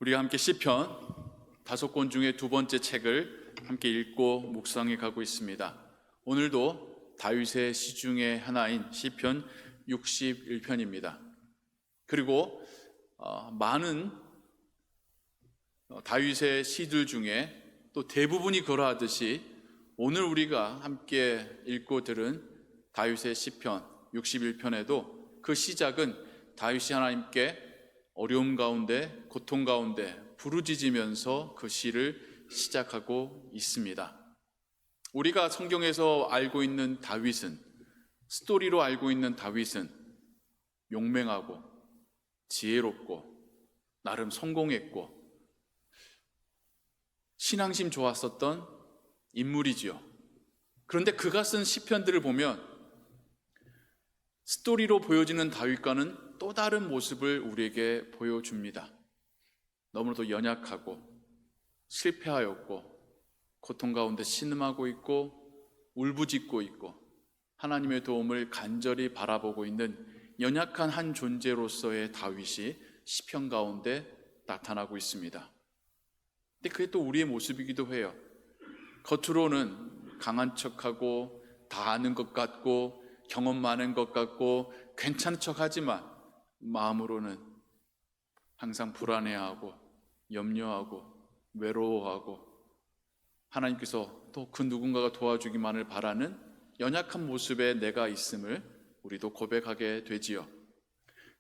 우리가 함께 시편 5권 중에 두 번째 책을 함께 읽고 묵상해 가고 있습니다. 오늘도 다윗의 시 중에 하나인 시편 61편입니다. 그리고 많은 다윗의 시들 중에 또 대부분이 그러하듯이 오늘 우리가 함께 읽고 들은 다윗의 시편 61편에도 그 시작은 다윗이 하나님께 어려움 가운데, 고통 가운데 부르짖으면서 그 시를 시작하고 있습니다. 우리가 성경에서 알고 있는 다윗은, 스토리로 알고 있는 다윗은 용맹하고 지혜롭고 나름 성공했고 신앙심 좋았었던 인물이지요. 그런데 그가 쓴 시편들을 보면 스토리로 보여지는 다윗과는 또 다른 모습을 우리에게 보여줍니다. 너무나도 연약하고 실패하였고 고통 가운데 신음하고 있고 울부짖고 있고 하나님의 도움을 간절히 바라보고 있는 연약한 한 존재로서의 다윗이 시편 가운데 나타나고 있습니다. 근데 그게 또 우리의 모습이기도 해요. 겉으로는 강한 척하고 다 아는 것 같고 경험 많은 것 같고 괜찮은 척하지만 마음으로는 항상 불안해하고 염려하고 외로워하고 하나님께서 또 그 누군가가 도와주기만을 바라는 연약한 모습의 내가 있음을 우리도 고백하게 되지요.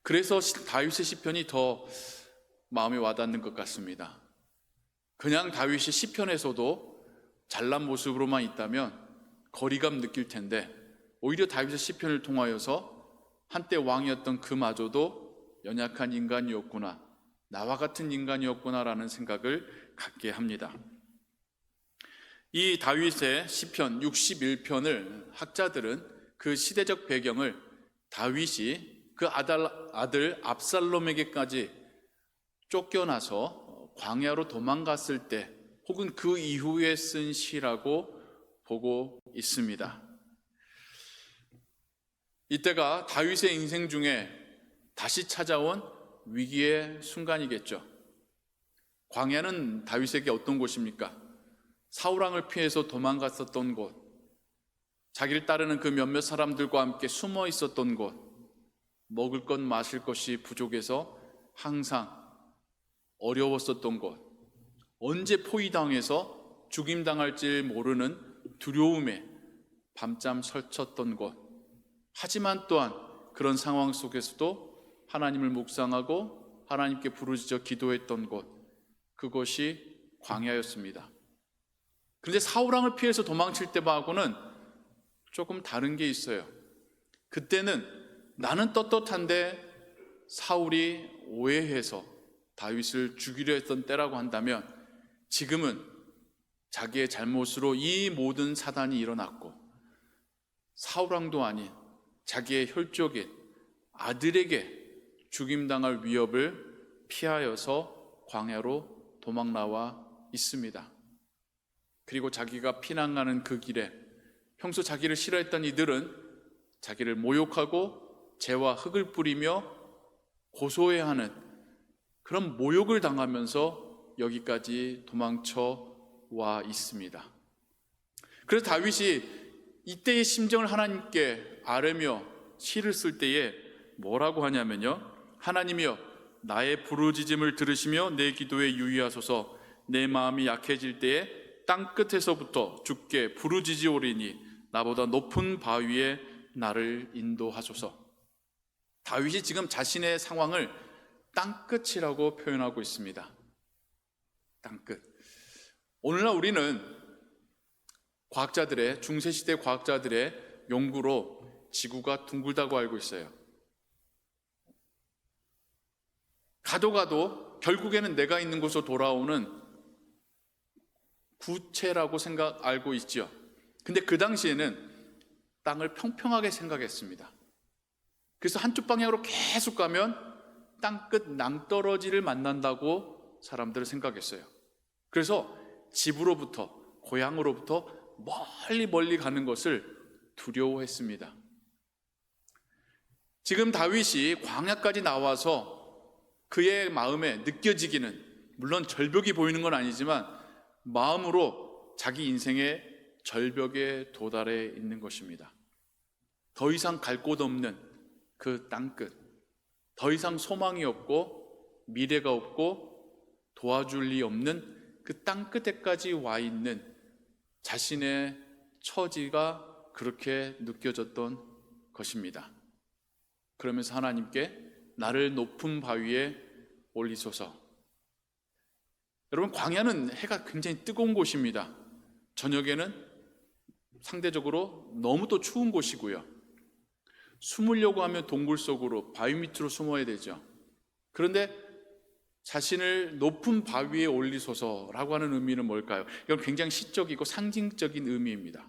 그래서 다윗의 시편이 더 마음에 와닿는 것 같습니다. 그냥 다윗이 시편에서도 잘난 모습으로만 있다면 거리감 느낄 텐데 오히려 다윗의 시편을 통하여서 한때 왕이었던 그마저도 연약한 인간이었구나, 나와 같은 인간이었구나라는 생각을 갖게 합니다. 이 다윗의 시편 61편을 학자들은 그 시대적 배경을 다윗이 그 아들 압살롬에게까지 쫓겨나서 광야로 도망갔을 때 혹은 그 이후에 쓴 시라고 보고 있습니다. 이때가 다윗의 인생 중에 다시 찾아온 위기의 순간이겠죠. 광야는 다윗에게 어떤 곳입니까? 사울왕을 피해서 도망갔었던 곳, 자기를 따르는 그 몇몇 사람들과 함께 숨어 있었던 곳, 먹을 것 마실 것이 부족해서 항상 어려웠었던 곳, 언제 포위당해서 죽임당할지 모르는 두려움에 밤잠 설쳤던 곳, 하지만 또한 그런 상황 속에서도 하나님을 묵상하고 하나님께 부르짖어 기도했던 곳, 그것이 광야였습니다. 그런데 사울왕을 피해서 도망칠 때하고는 조금 다른 게 있어요. 그때는 나는 떳떳한데 사울이 오해해서 다윗을 죽이려 했던 때라고 한다면 지금은 자기의 잘못으로 이 모든 사단이 일어났고 사울왕도 아닌 자기의 혈족인 아들에게 죽임당할 위협을 피하여서 광야로 도망 나와 있습니다. 그리고 자기가 피난가는 그 길에 평소 자기를 싫어했던 이들은 자기를 모욕하고 재와 흙을 뿌리며 고소해하는 그런 모욕을 당하면서 여기까지 도망쳐 와 있습니다. 그래서 다윗이 이때의 심정을 하나님께 아뢰며 시를 쓸 때에 뭐라고 하냐면요, 하나님이여 나의 부르짖음을 들으시며 내 기도에 유의하소서. 내 마음이 약해질 때에 땅끝에서부터 주께 부르짖으오리니 나보다 높은 바위에 나를 인도하소서. 다윗이 지금 자신의 상황을 땅끝이라고 표현하고 있습니다. 땅끝. 오늘날 우리는 과학자들의, 중세시대 과학자들의 연구로 지구가 둥글다고 알고 있어요. 가도 결국에는 내가 있는 곳으로 돌아오는 구체라고 알고 있죠. 근데 그 당시에는 땅을 평평하게 생각했습니다. 그래서 한쪽 방향으로 계속 가면 땅끝 낭떠러지를 만난다고 사람들은 생각했어요. 그래서 집으로부터, 고향으로부터 멀리 가는 것을 두려워했습니다. 지금 다윗이 광야까지 나와서 그의 마음에 느껴지기는 물론 절벽이 보이는 건 아니지만 마음으로 자기 인생의 절벽에 도달해 있는 것입니다. 더 이상 갈 곳 없는 그 땅끝, 더 이상 소망이 없고 미래가 없고 도와줄 리 없는 그 땅끝에까지 와 있는 자신의 처지가 그렇게 느껴졌던 것입니다. 그러면서 하나님께 나를 높은 바위에 올리소서. 여러분, 광야는 해가 굉장히 뜨거운 곳입니다. 저녁에는 상대적으로 너무 또 추운 곳이고요. 숨으려고 하면 동굴 속으로, 바위 밑으로 숨어야 되죠. 그런데 자신을 높은 바위에 올리소서라고 하는 의미는 뭘까요? 이건 굉장히 시적이고 상징적인 의미입니다.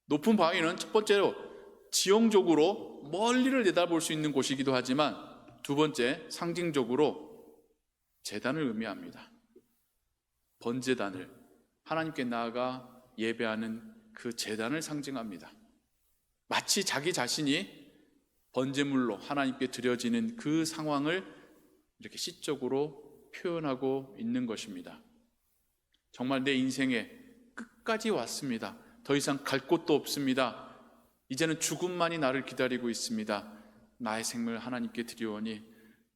높은 바위는 첫 번째로 지형적으로 멀리를 내다볼 수 있는 곳이기도 하지만 두 번째, 상징적으로 제단을 의미합니다. 번제단을, 하나님께 나아가 예배하는 그 제단을 상징합니다. 마치 자기 자신이 번제물로 하나님께 드려지는 그 상황을 이렇게 시적으로 표현하고 있는 것입니다. 정말 내 인생의 끝까지 왔습니다. 더 이상 갈 곳도 없습니다. 이제는 죽음만이 나를 기다리고 있습니다. 나의 생명을 하나님께 드리오니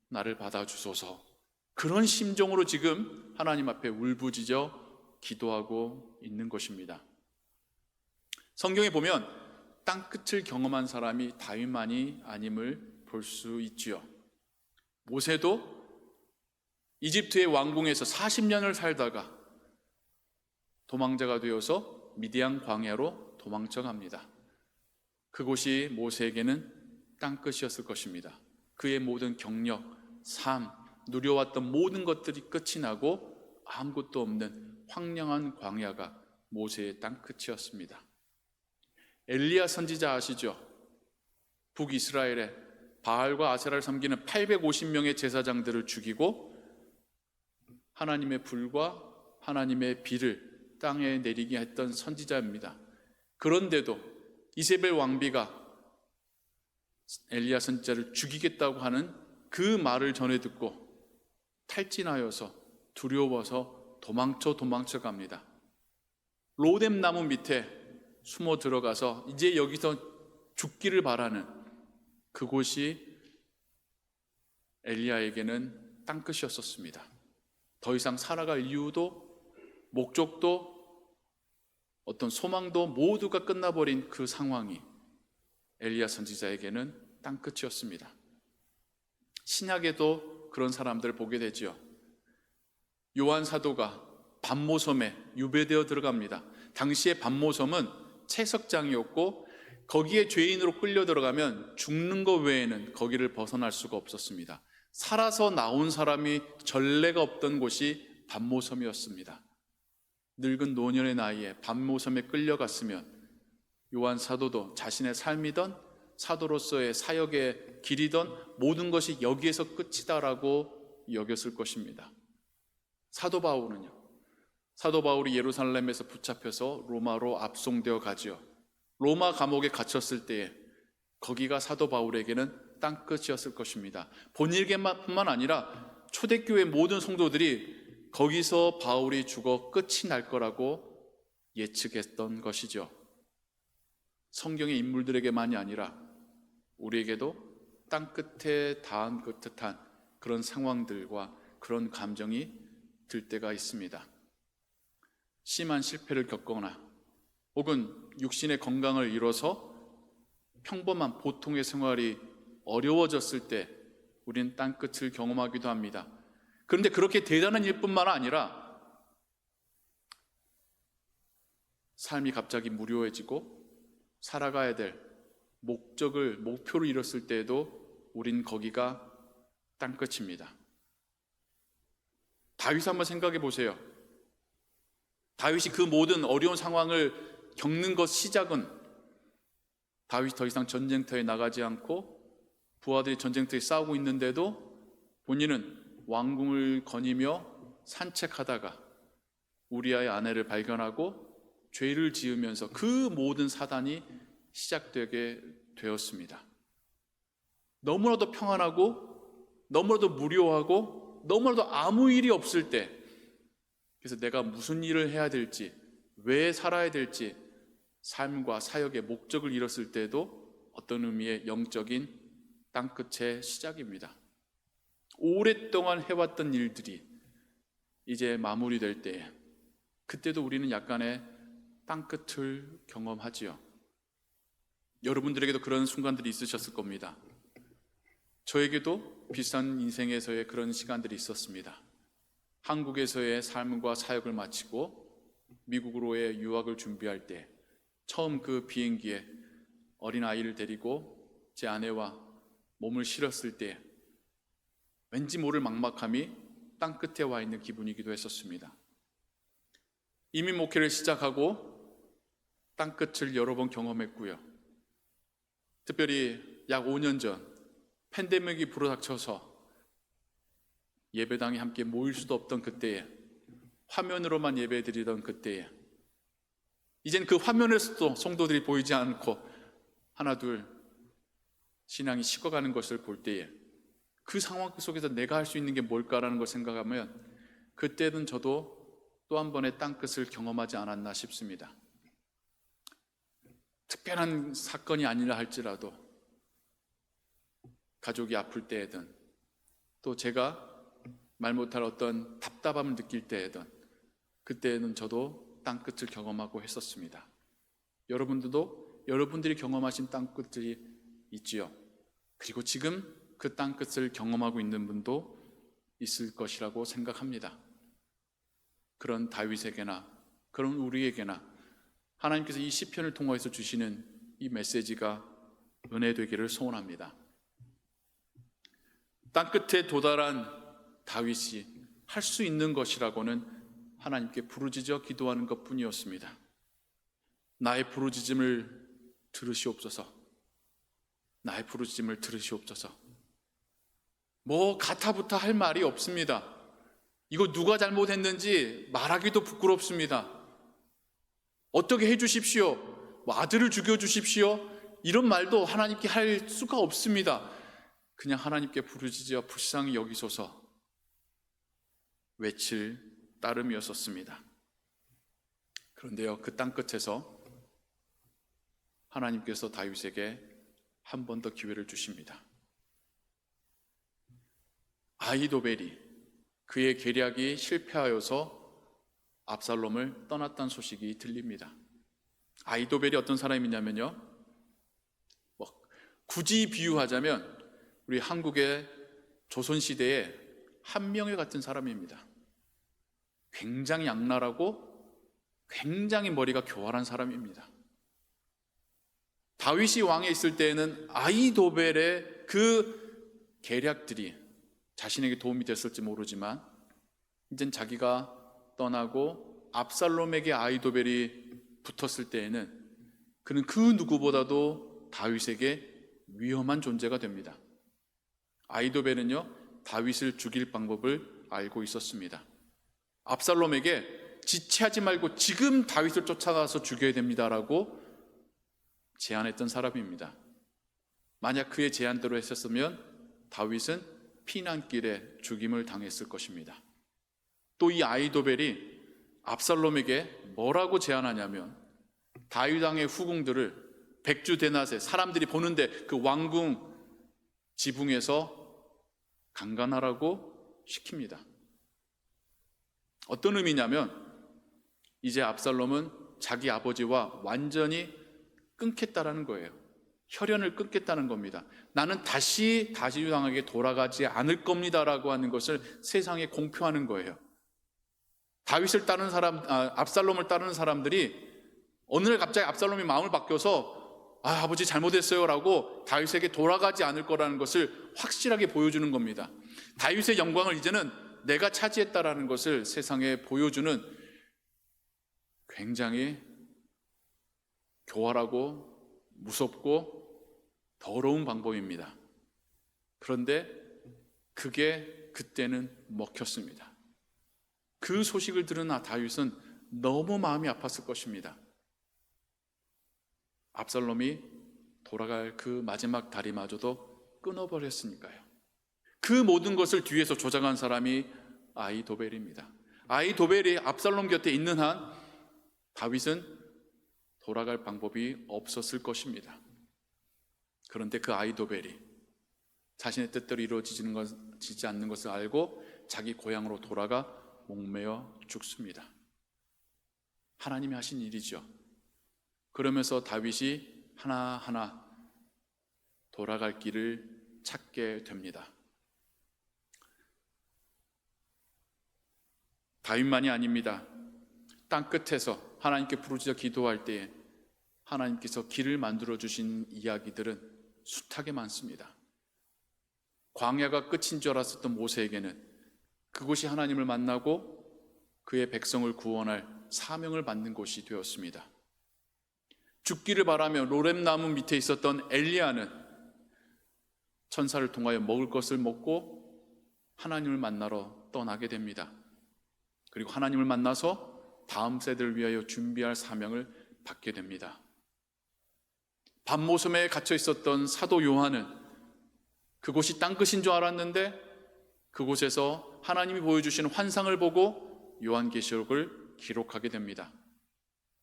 나를 받아주소서. 그런 심정으로 지금 하나님 앞에 울부짖어 기도하고 있는 것입니다. 성경에 보면 땅끝을 경험한 사람이 다윗만이 아님을 볼 수 있지요. 모세도 이집트의 왕궁에서 40년을 살다가 도망자가 되어서 미디안 광야로 도망쳐 갑니다. 그곳이 모세에게는 땅끝이었을 것입니다. 그의 모든 경력, 삶, 누려왔던 모든 것들이 끝이 나고 아무것도 없는 황량한 광야가 모세의 땅끝이었습니다. 엘리야 선지자 아시죠? 북이스라엘에 바알과 아세라를 섬기는 850명의 제사장들을 죽이고 하나님의 불과 하나님의 비를 땅에 내리게 했던 선지자입니다. 그런데도 이세벨 왕비가 엘리야 선지자를 죽이겠다고 하는 그 말을 전해 듣고 탈진하여서 두려워서 도망쳐 갑니다. 로뎀 나무 밑에 숨어 들어가서 이제 여기서 죽기를 바라는 그곳이 엘리야에게는 땅끝이었었습니다. 더 이상 살아갈 이유도 목적도 어떤 소망도 모두가 끝나버린 그 상황이 엘리야 선지자에게는 땅끝이었습니다. 신약에도 그런 사람들을 보게 되지요. 요한 사도가 반모섬에 유배되어 들어갑니다. 당시의 반모섬은 채석장이었고 거기에 죄인으로 끌려 들어가면 죽는 것 외에는 거기를 벗어날 수가 없었습니다. 살아서 나온 사람이 전례가 없던 곳이 반모섬이었습니다. 늙은 노년의 나이에 반모섬에 끌려갔으면 요한 사도도 자신의 삶이던 사도로서의 사역의 길이던 모든 것이 여기에서 끝이다라고 여겼을 것입니다. 사도 바울은요, 사도 바울이 예루살렘에서 붙잡혀서 로마로 압송되어 가지요. 로마 감옥에 갇혔을 때에 거기가 사도 바울에게는 땅끝이었을 것입니다. 본일계뿐만 아니라 초대교회 모든 성도들이 거기서 바울이 죽어 끝이 날 거라고 예측했던 것이죠. 성경의 인물들에게만이 아니라 우리에게도 땅끝에 닿은 듯한 그런 상황들과 그런 감정이 들 때가 있습니다. 심한 실패를 겪거나 혹은 육신의 건강을 잃어서 평범한 보통의 생활이 어려워졌을 때 우리는 땅끝을 경험하기도 합니다. 그런데 그렇게 대단한 일뿐만 아니라 삶이 갑자기 무료해지고 살아가야 될 목표를 잃었을 때에도 우린 거기가 땅끝입니다. 다윗 한번 생각해 보세요. 다윗이 그 모든 어려운 상황을 겪는 것 시작은 다윗이 더 이상 전쟁터에 나가지 않고 부하들이 전쟁터에 싸우고 있는데도 본인은 왕궁을 거니며 산책하다가 우리아의 아내를 발견하고 죄를 지으면서 그 모든 사단이 시작되게 되었습니다. 너무나도 평안하고 너무나도 무료하고 너무나도 아무 일이 없을 때, 그래서 내가 무슨 일을 해야 될지, 왜 살아야 될지, 삶과 사역의 목적을 잃었을 때도 어떤 의미의 영적인 땅끝의 시작입니다. 오랫동안 해왔던 일들이 이제 마무리될 때, 그때도 우리는 약간의 땅끝을 경험하지요. 여러분들에게도 그런 순간들이 있으셨을 겁니다. 저에게도 비슷한 인생에서의 그런 시간들이 있었습니다. 한국에서의 삶과 사역을 마치고 미국으로의 유학을 준비할 때, 처음 그 비행기에 어린 아이를 데리고 제 아내와 몸을 실었을 때 왠지 모를 막막함이 땅끝에 와 있는 기분이기도 했었습니다. 이민 목회를 시작하고 땅끝을 여러 번 경험했고요. 특별히 약 5년 전 팬데믹이 불어닥쳐서 예배당에 함께 모일 수도 없던 그때에, 화면으로만 예배드리던 그때에, 이젠 그 화면에서도 성도들이 보이지 않고 하나둘 신앙이 식어가는 것을 볼 때에, 그 상황 속에서 내가 할 수 있는 게 뭘까라는 걸 생각하면 그때는 저도 또 한 번의 땅끝을 경험하지 않았나 싶습니다. 특별한 사건이 아니라 할지라도 가족이 아플 때에든, 또 제가 말 못할 어떤 답답함을 느낄 때에든, 그때는 저도 땅끝을 경험하고 했었습니다. 여러분들도 여러분들이 경험하신 땅끝들이 있지요. 그리고 지금 그 땅끝을 경험하고 있는 분도 있을 것이라고 생각합니다. 그런 다윗에게나 그런 우리에게나 하나님께서 이 시편을 통해서 주시는 이 메시지가 은혜 되기를 소원합니다. 땅끝에 도달한 다윗이 할 수 있는 것이라고는 하나님께 부르짖어 기도하는 것뿐이었습니다. 나의 부르짖음을 들으시옵소서. 나의 부르짖음을 들으시옵소서. 뭐 가타부타 할 말이 없습니다. 이거 누가 잘못했는지 말하기도 부끄럽습니다. 어떻게 해주십시오, 뭐 아들을 죽여주십시오, 이런 말도 하나님께 할 수가 없습니다. 그냥 하나님께 부르짖어 불쌍히 여기소서 외칠 따름이었었습니다. 그런데요, 그 땅끝에서 하나님께서 다윗에게 한 번 더 기회를 주십니다. 아히도벨이 그의 계략이 실패하여서 압살롬을 떠났다는 소식이 들립니다. 아히도벨이 어떤 사람이냐면요, 굳이 비유하자면 우리 한국의 조선시대의 한명회 같은 사람입니다. 굉장히 악랄하고 굉장히 머리가 교활한 사람입니다. 다윗이 왕에 있을 때에는 아히도벨의 그 계략들이 자신에게 도움이 됐을지 모르지만, 이젠 자기가 떠나고 압살롬에게 아히도벨이 붙었을 때에는 그는 그 누구보다도 다윗에게 위험한 존재가 됩니다. 아히도벨은요, 다윗을 죽일 방법을 알고 있었습니다. 압살롬에게 지체하지 말고 지금 다윗을 쫓아가서 죽여야 됩니다라고 제안했던 사람입니다. 만약 그의 제안대로 했었으면 다윗은 피난길에 죽임을 당했을 것입니다. 또 이 아히도벨이 압살롬에게 뭐라고 제안하냐면, 다윗 왕의 후궁들을 백주대낮에 사람들이 보는데 그 왕궁 지붕에서 강간하라고 시킵니다. 어떤 의미냐면, 이제 압살롬은 자기 아버지와 완전히 끊겠다라는 거예요. 혈연을 끊겠다는 겁니다. 나는 다시 다윗 왕에게 돌아가지 않을 겁니다라고 하는 것을 세상에 공표하는 거예요. 다윗을 따르는 사람, 압살롬을 따르는 사람들이 어느 날 갑자기 압살롬이 마음을 바뀌어서 아버지 잘못했어요 라고 다윗에게 돌아가지 않을 거라는 것을 확실하게 보여주는 겁니다. 다윗의 영광을 이제는 내가 차지했다라는 것을 세상에 보여주는 굉장히 교활하고 무섭고 더러운 방법입니다. 그런데 그게 그때는 먹혔습니다. 그 소식을 들은 다윗은 너무 마음이 아팠을 것입니다. 압살롬이 돌아갈 그 마지막 다리마저도 끊어버렸으니까요. 그 모든 것을 뒤에서 조작한 사람이 아히도벨입니다. 아히도벨이 압살롬 곁에 있는 한 다윗은 돌아갈 방법이 없었을 것입니다. 그런데 그 아히도벨이 자신의 뜻대로 이루어지지 않는 것을 알고 자기 고향으로 돌아가 목매어 죽습니다. 하나님이 하신 일이죠. 그러면서 다윗이 하나하나 돌아갈 길을 찾게 됩니다. 다윗만이 아닙니다. 땅 끝에서 하나님께 부르짖어 기도할 때에 하나님께서 길을 만들어 주신 이야기들은 숱하게 많습니다. 광야가 끝인 줄 알았었던 모세에게는 그곳이 하나님을 만나고 그의 백성을 구원할 사명을 받는 곳이 되었습니다. 죽기를 바라며 로렙나무 밑에 있었던 엘리야는 천사를 통하여 먹을 것을 먹고 하나님을 만나러 떠나게 됩니다. 그리고 하나님을 만나서 다음 세대를 위하여 준비할 사명을 받게 됩니다. 밤모섬에 갇혀 있었던 사도 요한은 그곳이 땅끝인 줄 알았는데 그곳에서 하나님이 보여주시는 환상을 보고 요한계시록을 기록하게 됩니다.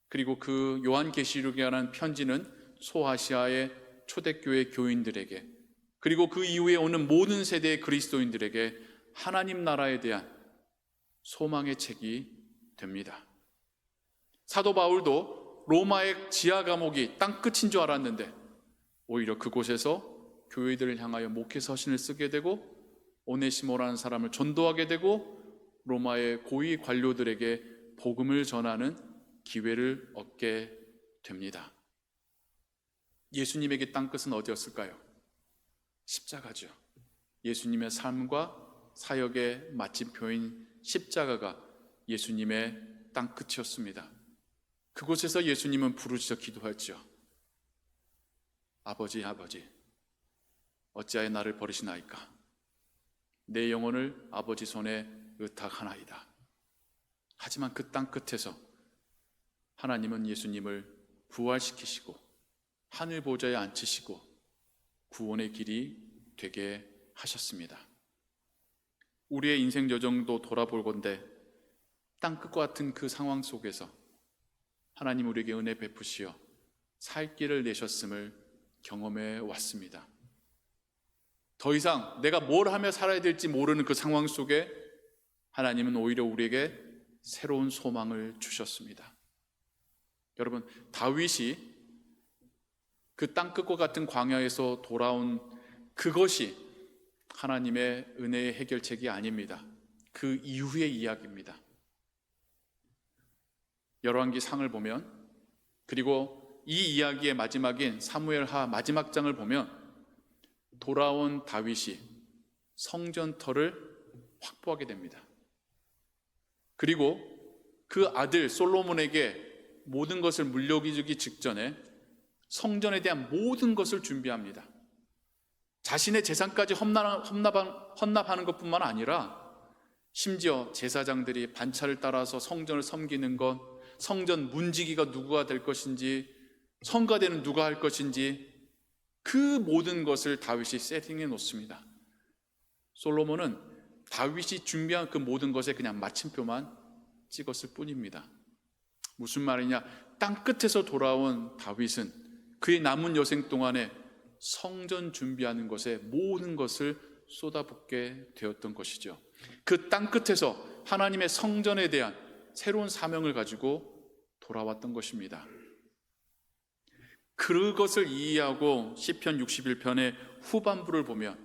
그리고 그 요한계시록에 관한 편지는 소아시아의 초대교회 교인들에게, 그리고 그 이후에 오는 모든 세대의 그리스도인들에게 하나님 나라에 대한 소망의 책이 됩니다. 사도 바울도 로마의 지하 감옥이 땅끝인 줄 알았는데 오히려 그곳에서 교회들을 향하여 목회 서신을 쓰게 되고 오네시모라는 사람을 전도하게 되고 로마의 고위 관료들에게 복음을 전하는 기회를 얻게 됩니다. 예수님에게 땅끝은 어디였을까요? 십자가죠. 예수님의 삶과 사역의 마침표인 십자가가 예수님의 땅끝이었습니다. 그곳에서 예수님은 부르짖어 기도했죠. 아버지, 아버지, 어찌하여 나를 버리시나이까? 내 영혼을 아버지 손에 의탁하나이다. 하지만 그 땅끝에서 하나님은 예수님을 부활시키시고 하늘 보좌에 앉히시고 구원의 길이 되게 하셨습니다. 우리의 인생 여정도 돌아볼 건데 땅끝과 같은 그 상황 속에서 하나님 우리에게 은혜 베푸시어 살 길을 내셨음을 경험해 왔습니다. 더 이상 내가 뭘 하며 살아야 될지 모르는 그 상황 속에 하나님은 오히려 우리에게 새로운 소망을 주셨습니다. 여러분, 다윗이 그 땅끝과 같은 광야에서 돌아온 그것이 하나님의 은혜의 해결책이 아닙니다. 그 이후의 이야기입니다. 열왕기 상을 보면, 그리고 이 이야기의 마지막인 사무엘하 마지막 장을 보면 돌아온 다윗이 성전터를 확보하게 됩니다. 그리고 그 아들 솔로몬에게 모든 것을 물려주기 직전에 성전에 대한 모든 것을 준비합니다. 자신의 재산까지 헌납하는 것뿐만 아니라 심지어 제사장들이 반차를 따라서 성전을 섬기는 것, 성전 문지기가 누구가 될 것인지, 성가대는 누가 할 것인지 그 모든 것을 다윗이 세팅해 놓습니다. 솔로몬은 다윗이 준비한 그 모든 것에 그냥 마침표만 찍었을 뿐입니다. 무슨 말이냐? 땅끝에서 돌아온 다윗은 그의 남은 여생 동안에 성전 준비하는 것에 모든 것을 쏟아붓게 되었던 것이죠. 그 땅끝에서 하나님의 성전에 대한 새로운 사명을 가지고 돌아왔던 것입니다. 그것을 이해하고 시편 61편의 후반부를 보면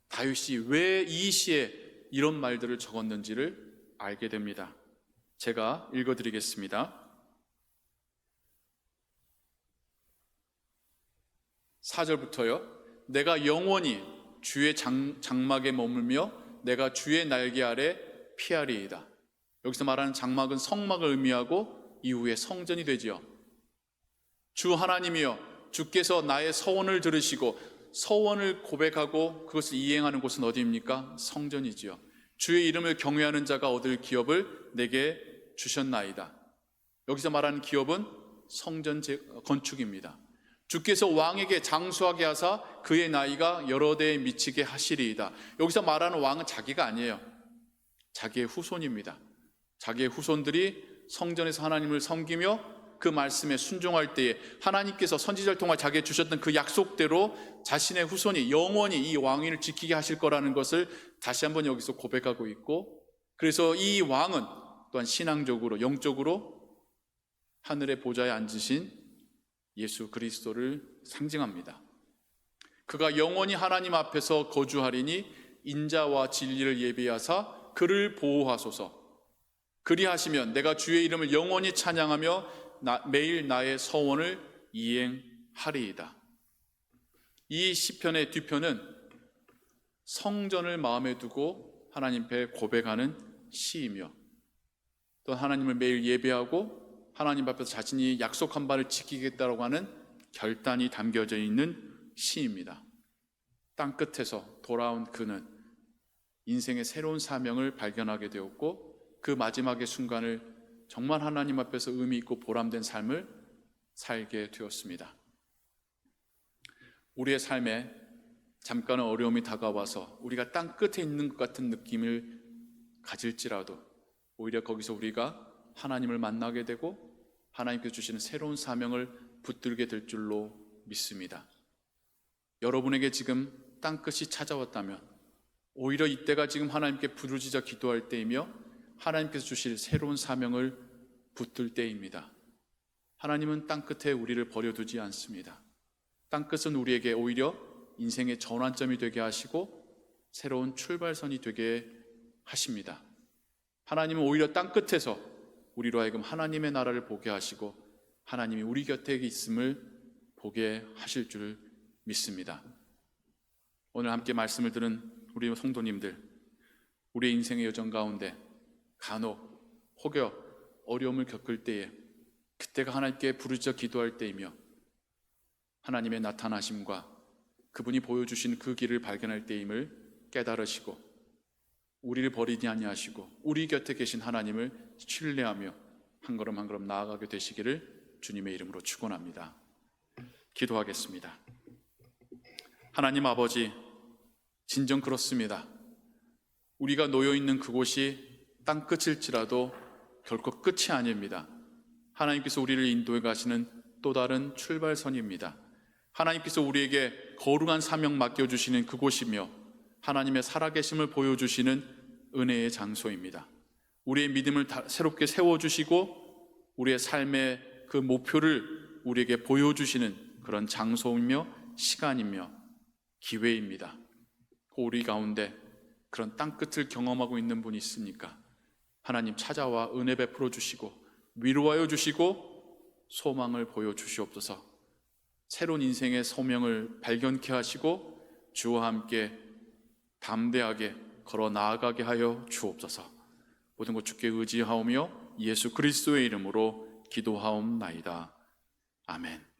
다윗이 왜 이 시에 이런 말들을 적었는지를 알게 됩니다. 제가 읽어드리겠습니다. 4절부터요. 내가 영원히 주의 장막에 머물며 내가 주의 날개 아래 피하리이다. 여기서 말하는 장막은 성막을 의미하고 이후에 성전이 되지요. 주 하나님이여, 주께서 나의 서원을 들으시고 서원을 고백하고 그것을 이행하는 곳은 어디입니까? 성전이지요. 주의 이름을 경외하는 자가 얻을 기업을 내게 주셨나이다. 여기서 말하는 기업은 성전 건축입니다. 주께서 왕에게 장수하게 하사 그의 나이가 여러 대에 미치게 하시리이다. 여기서 말하는 왕은 자기가 아니에요. 자기의 후손입니다. 자기의 후손들이 성전에서 하나님을 섬기며 그 말씀에 순종할 때에 하나님께서 선지자를 통해 자기에게 주셨던 그 약속대로 자신의 후손이 영원히 이 왕위를 지키게 하실 거라는 것을 다시 한번 여기서 고백하고 있고, 그래서 이 왕은 또한 신앙적으로 영적으로 하늘의 보좌에 앉으신 예수 그리스도를 상징합니다. 그가 영원히 하나님 앞에서 거주하리니 인자와 진리를 예비하사 그를 보호하소서. 그리하시면 내가 주의 이름을 영원히 찬양하며 매일 나의 서원을 이행하리이다. 이 시편의 뒤편은 성전을 마음에 두고 하나님 앞에 고백하는 시이며, 또 하나님을 매일 예배하고 하나님 앞에서 자신이 약속한 바를 지키겠다고 하는 결단이 담겨져 있는 시입니다. 땅끝에서 돌아온 그는 인생의 새로운 사명을 발견하게 되었고, 그 마지막의 순간을 정말 하나님 앞에서 의미 있고 보람된 삶을 살게 되었습니다. 우리의 삶에 잠깐의 어려움이 다가와서 우리가 땅끝에 있는 것 같은 느낌을 가질지라도 오히려 거기서 우리가 하나님을 만나게 되고 하나님께서 주시는 새로운 사명을 붙들게 될 줄로 믿습니다. 여러분에게 지금 땅끝이 찾아왔다면 오히려 이때가 지금 하나님께 부르짖어 기도할 때이며 하나님께서 주실 새로운 사명을 붙들 때입니다. 하나님은 땅끝에 우리를 버려두지 않습니다. 땅끝은 우리에게 오히려 인생의 전환점이 되게 하시고 새로운 출발선이 되게 하십니다. 하나님은 오히려 땅끝에서 우리로 하여금 하나님의 나라를 보게 하시고 하나님이 우리 곁에 있음을 보게 하실 줄 믿습니다. 오늘 함께 말씀을 들은 우리 성도님들, 우리의 인생의 여정 가운데 간혹 혹여 어려움을 겪을 때에 그때가 하나님께 부르짖어 기도할 때이며 하나님의 나타나심과 그분이 보여주신 그 길을 발견할 때임을 깨달으시고 우리를 버리지 아니하시고 우리 곁에 계신 하나님을 신뢰하며 한 걸음 한 걸음 나아가게 되시기를 주님의 이름으로 축원합니다. 기도하겠습니다. 하나님 아버지, 진정 그렇습니다. 우리가 놓여있는 그곳이 땅끝일지라도 결코 끝이 아닙니다. 하나님께서 우리를 인도해 가시는 또 다른 출발선입니다. 하나님께서 우리에게 거룩한 사명 맡겨주시는 그곳이며 하나님의 살아계심을 보여주시는 은혜의 장소입니다. 우리의 믿음을 새롭게 세워주시고 우리의 삶의 그 목표를 우리에게 보여주시는 그런 장소이며 시간이며 기회입니다. 우리 가운데 그런 땅끝을 경험하고 있는 분이 있습니까? 하나님 찾아와 은혜 베풀어 주시고 위로하여 주시고 소망을 보여주시옵소서. 새로운 인생의 소명을 발견케 하시고 주와 함께 담대하게 걸어 나아가게 하여 주옵소서. 모든 것 주께 의지하오며 예수 그리스도의 이름으로 기도하옵나이다. 아멘.